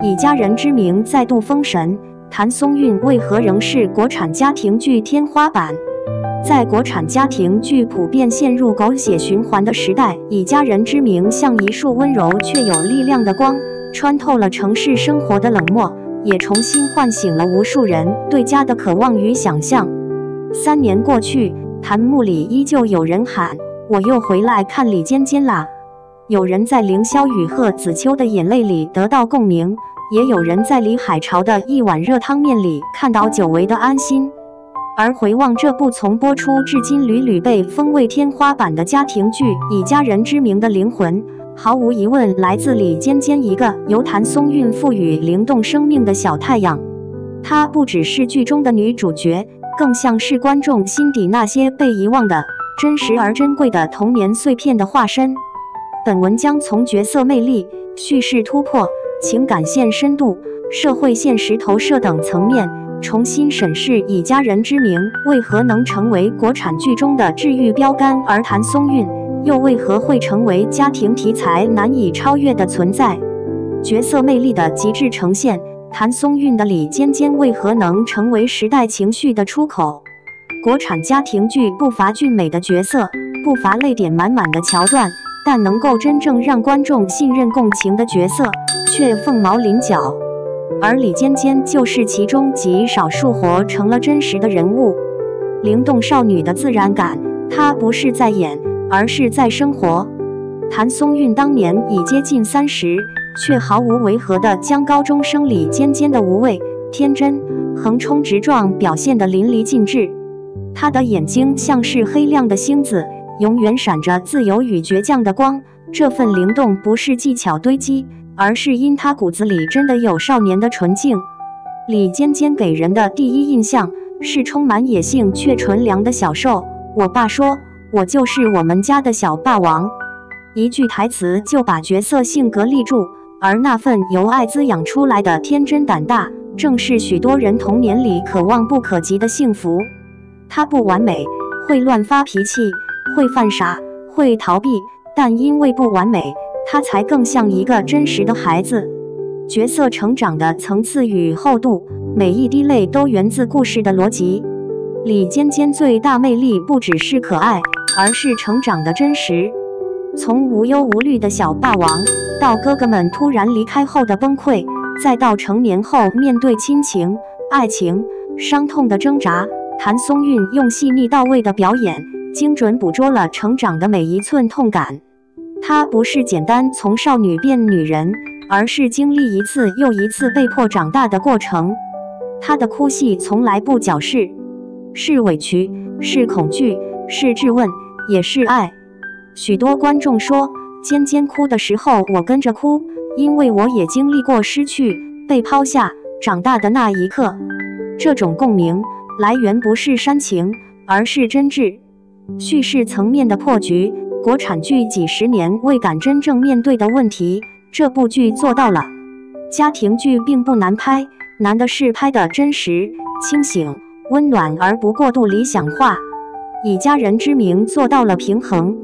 以家人之名再度封神，譚松韻為何仍是國產家庭劇天花板？在國產家庭劇普遍陷入狗血循環的時代，以家人之名像一束溫柔卻有力量的光，穿透了城市生活的冷漠，也重新喚醒了無數人對家的渴望與想象。3年過去，彈幕裡依舊有人喊：“我又回來看李尖尖啦！”有人在凌霄與賀子秋的眼淚裡得到共鳴，也有人在李海潮的一碗熱湯麵裡看到久違的安心。而回望這部從播出至今屢屢被封為天花板的家庭劇《以家人之名》的靈魂，毫無疑問來自李尖尖一個由譚松韻賦予靈動生命的小太陽。她不只是劇中的女主角，更像是觀眾心底那些被遺忘的真實而珍貴的童年碎片的化身。本文將從角色魅力、敘事突破、情感線深度、社會現實投射等層面，重新審視《以家人之名》為何能成為國產劇中的治癒標杆，而譚松韻又為何會成為家庭題材難以超越的存在？角色魅力的極致呈現，譚松韻的李尖尖為何能成為時代情緒的出口？國產家庭劇不乏俊美的角色，不乏淚點滿滿的橋段，但能夠真正讓觀眾信任共情的角色卻鳳毛麟角。而李尖尖就是其中極少數活成了真實的人物。靈動少女的自然感，她不是在演，而是在生活。譚松韻當年已接近30，卻毫無違和地將高中生李尖尖的無畏、天真、橫衝直撞表現得淋漓盡致。她的眼睛像是黑亮的星子，永遠閃着自由與倔強的光。這份靈動不是技巧堆積，而是因她骨子裡真的有少年的純淨。李尖尖給人的第一印象是充滿野性卻純良的小受。我爸說，我就是我們家的小霸王。一句台詞就把角色性格立住，而那份由愛滋養出來的天真膽大，正是許多人童年裡可望不可及的幸福。他不完美，會亂發脾氣，會犯傻，會逃避，但因為不完美，他才更像一個真實的孩子。角色成長的層次與厚度，每一滴淚都源自故事的邏輯。李尖尖最大魅力不只是可愛，而是成長的真實。從無憂無慮的小霸王，到哥哥們突然離開後的崩潰，再到成年後面對親情、愛情、傷痛的掙扎，譚松韻用細膩到位的表演，精準捕捉了成長的每一寸痛感。她不是簡單從少女變女人，而是經歷一次又一次被迫長大的過程。她的哭戲從來不矯飾，是委屈，是恐懼，是質問，也是愛。許多觀眾說，尖尖哭的時候我跟着哭，因為我也經歷過失去、被拋下、長大的那一刻。這種共鳴來源不是煽情，而是真摯。敘事層面的破局，國產劇幾十年未敢真正面對的問題，這部劇做到了。家庭劇並不難拍，難的是拍得真實、清醒、溫暖而不過度理想化。以家人之名做到了平衡。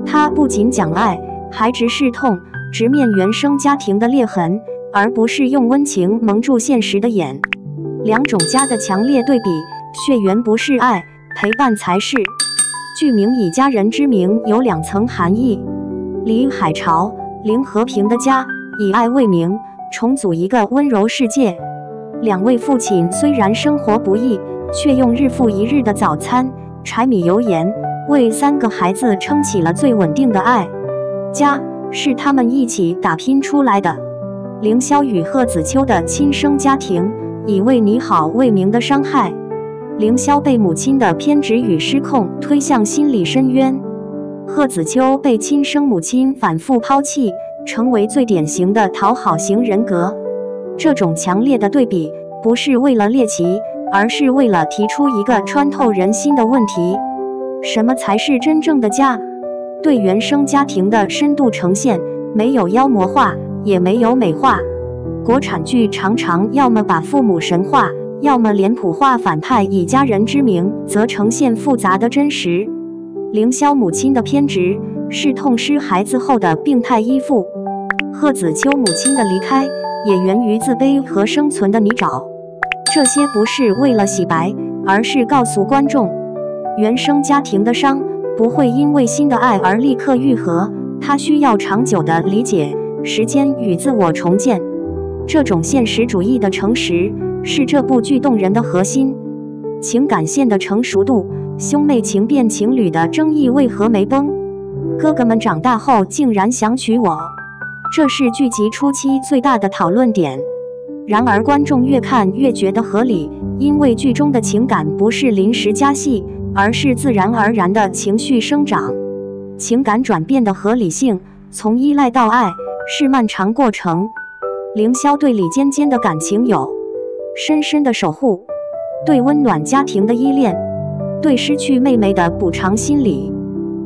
它不僅講愛，還直視痛，直面原生家庭的裂痕，而不是用溫情蒙住現實的眼。兩種家的強烈對比，血緣不是愛，陪伴才是。劇名以家人之名有2層含義。李海潮、林和平的家，以愛為名，重組一個溫柔世界。兩位父親雖然生活不易，卻用日復一日的早餐、柴米油鹽，為3個孩子撐起了最穩定的愛。家是他們一起打拼出來的。凌霄與賀子秋的親生家庭，以為你好為名的傷害。凌霄被母親的偏執與失控推向心理深淵，賀子秋被親生母親反覆拋棄，成為最典型的討好型人格。這種強烈的對比，不是為了獵奇，而是為了提出一個穿透人心的問題：什麼才是真正的家？對原生家庭的深度呈現，沒有妖魔化，也沒有美化。國產劇常常要麼把父母神化，要麼臉譜化反派，以家人之名則呈現複雜的真實。凌霄母親的偏執，是痛失孩子後的病態依附；賀子秋母親的離開，也源於自卑和生存的泥沼。這些不是為了洗白，而是告訴觀眾，原生家庭的傷不會因為新的愛而立刻癒合，它需要長久的理解、時間與自我重建。這種現實主義的誠實是這部劇動人的核心。情感線的成熟度，兄妹情變情侶的爭議為何沒崩？哥哥們長大後竟然想娶我，這是劇集初期最大的討論點。然而觀眾越看越覺得合理，因為劇中的情感不是臨時加戲，而是自然而然的情緒生長。情感轉變的合理性，從依賴到愛，是漫長過程。凌霄對李尖尖的感情有深深的守護，對溫暖家庭的依戀，對失去妹妹的補償心理，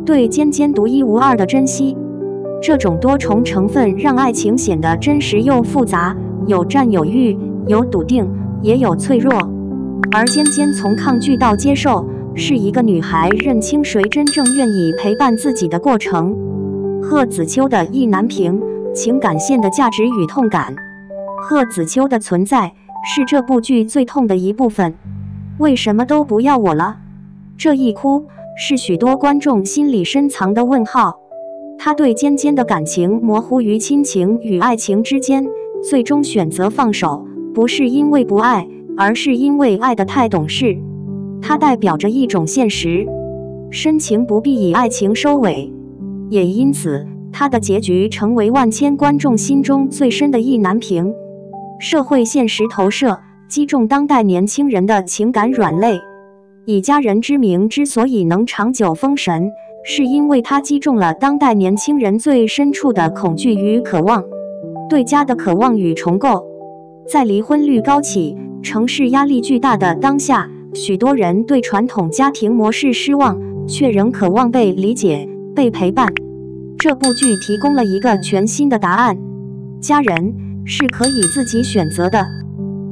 對尖尖獨一無二的珍惜。這種多重成分讓愛情顯得真實又複雜，有佔有慾，有篤定，也有脆弱。而尖尖從抗拒到接受，是一個女孩認清誰真正願意陪伴自己的過程。賀子秋的意難平，情感線的價值與痛感。賀子秋的存在是這部劇最痛的一部分。為什麼都不要我了？這一哭是許多觀眾心裡深藏的問號。他對尖尖的感情模糊於親情與愛情之間，最終選擇放手，不是因為不愛，而是因為愛得太懂事。它代表着一種現實，深情不必以愛情收尾。也因此，它的結局成為萬千觀眾心中最深的意難平。社會現實投射擊中當代年輕人的情感軟肋。以家人之名之所以能長久封神，是因為它擊中了當代年輕人最深處的恐懼與渴望，對家的渴望與重構。在離婚率高企、城市壓力巨大的當下，許多人對傳統家庭模式失望，卻仍渴望被理解、被陪伴。這部劇提供了一個全新的答案：家人是可以自己選擇的，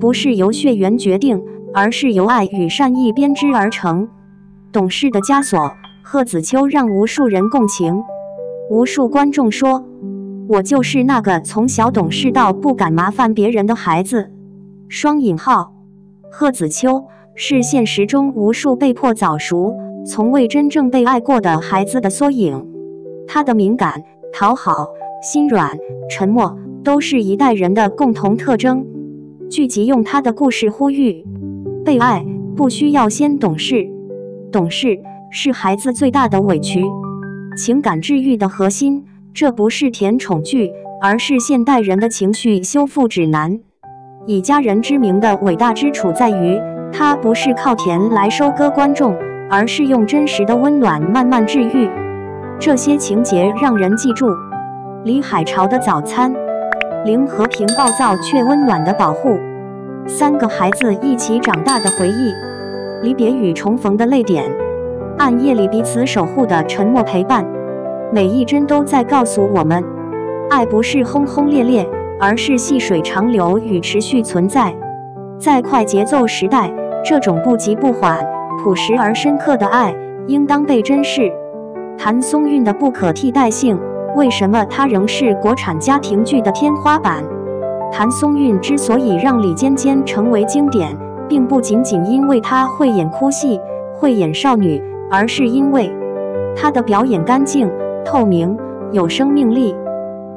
不是由血緣決定，而是由愛與善意編織而成。懂事的枷鎖，賀子秋讓無數人共情。無數觀眾說，我就是那個從小懂事到不敢麻煩別人的孩子。雙引號，賀子秋是現實中無數被迫早熟、從未真正被愛過的孩子的縮影。他的敏感、討好、心軟、沉默，都是一代人的共同特徵。劇集用他的故事呼籲，被愛不需要先懂事，懂事是孩子最大的委屈。情感治癒的核心，這不是甜寵劇，而是現代人的情緒修復指南。以家人之名的偉大之處在於，它不是靠甜來收割觀眾，而是用真實的溫暖慢慢治癒。這些情節讓人記住李海潮的早餐，凌和平暴躁卻溫暖的保護，3個孩子一起長大的回憶，離別與重逢的淚點，暗夜裡彼此守護的沉默陪伴。每一幀都在告訴我們，愛不是轟轟烈烈，而是細水長流與持續存在。在快節奏時代，這種不急不緩、樸實而深刻的愛，應當被珍視。譚松韻的不可替代性，為什麼它仍是國產家庭劇的天花板？譚松韻之所以讓李尖尖成為經典，並不僅僅因為她會演哭戲、會演少女，而是因為她的表演乾淨、透明、有生命力。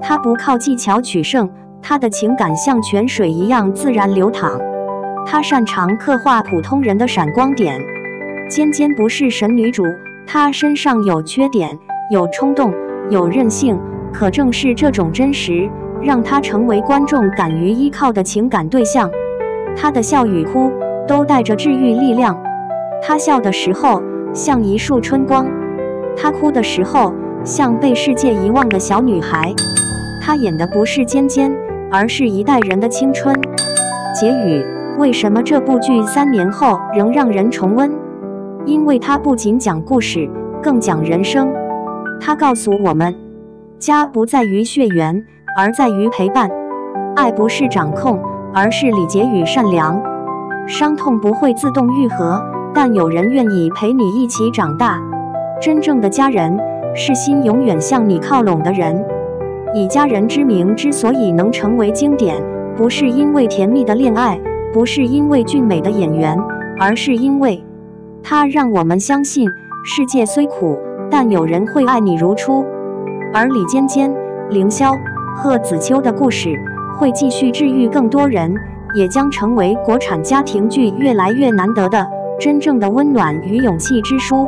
她不靠技巧取勝，她的情感像泉水一樣自然流淌。她擅長刻畫普通人的閃光點。尖尖不是神女主，她身上有缺點，有衝動，有任性，可正是這種真實，讓她成為觀眾敢於依靠的情感對象。她的笑與哭都帶着治癒力量。她笑的時候像一束春光，她哭的時候像被世界遺忘的小女孩。她演的不是尖尖，而是一代人的青春。結語：為什麼這部劇3年後仍讓人重溫？因為它不僅講故事，更講人生。它告訴我們，家不在於血緣，而在於陪伴。愛不是掌控，而是禮節與善良。傷痛不會自動癒合，但有人願意陪你一起長大。真正的家人，是心永遠向你靠攏的人。以家人之名之所以能成為經典，不是因為甜蜜的戀愛，不是因為俊美的演員，而是因為它讓我們相信，世界雖苦，但有人會愛你如初。而李尖尖、凌霄、賀子秋的故事會繼續治癒更多人，也將成為國產家庭劇越來越難得的真正的溫暖與勇氣之書。